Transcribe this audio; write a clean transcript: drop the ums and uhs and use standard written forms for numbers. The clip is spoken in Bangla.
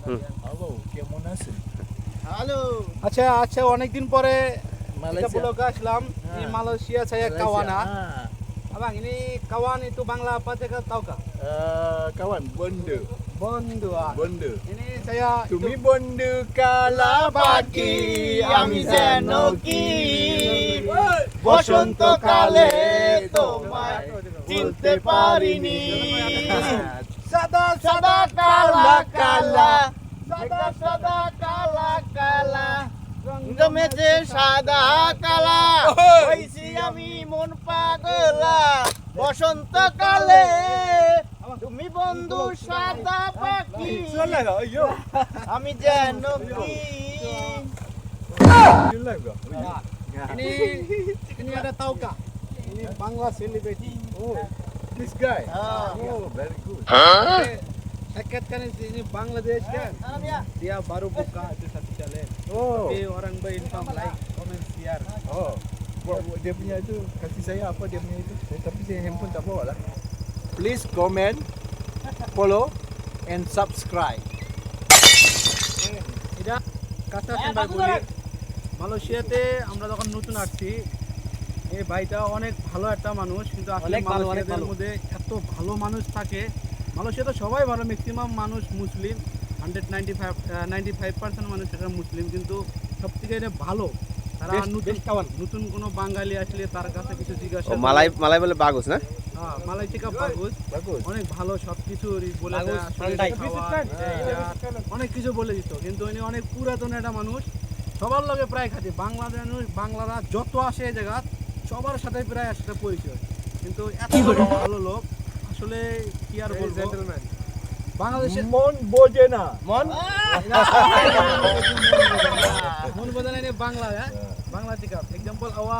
Halo, কেমন আছেন? হ্যালো আচ্ছা অনেকদিন পরে Malaysia. Pulau Islam di Malaysia saya Malaysia. kawan Ah. Abang ini kawan itu Bangla apa cakap tahu kah? Kawan, bonda. Bondu. Bonda. Ini saya তুমি বন্ধু কালা পাখি আমি যেন কি বসন্তকালে তোমায় চিনতে পারিনি Sada সাদা কালা কালা সাদা সাদা কালা কালা জমেছে সাদা কালা হইছি আমি মন পাগলা বসন্তকালে তুমি বন্ধু সাদা পাখি আমি যেন কি ini ada tahu kah? Ini Bangla celebrity. Oh, this guy. Ah. Oh, very good. Dekat kan ini Bangladesh kan? Dia baru buka itu satu channel. Oh. Tapi orang berincome like, comment, share. Oh. Dia punya itu kasih saya apa dia punya itu. Tapi saya handphone tak bawa lah. Please comment, follow and subscribe. এটা কাঁচা সিম্বাই বলি মালয়েশিয়াতে আমরা যখন নতুন আসছি এই ভাইটা অনেক ভালো একটা মানুষ কিন্তু আসলে মালয়েশিয়াদের মধ্যে এত ভালো মানুষ থাকে মালয়েশিয়াতে সবাই ভালো ম্যাক্সিমাম মানুষ মুসলিম 95% মানুষ এটা মুসলিম কিন্তু সবথেকে এটা ভালো তারা নতুন কোনো বাঙালি আসলে তার কাছে কিছু জিজ্ঞাসা মালাই বলে বাগুস না হ্যাঁ মালাই থেকে বাগুস Bagus. অনেক ভালো সবকিছু বলে দেয়, আসলে খাওয়া, এইটা, অনেক কিছু বলে দিত কিন্তু উনি অনেক পুরাতন একটা মানুষ সবার লগে প্রায় খাতি বাংলারা যত আসে এই জায়গা সবার সাথে প্রায় আসলে পরিচয় কিন্তু এত ভালো লোক আসলে কি আর বলবো বাংলাদেশের মন বোঝে না। মন মন বোঝা নাই বাংলা বাংলা ঠিক আছে এক্সাম্পল আওয়া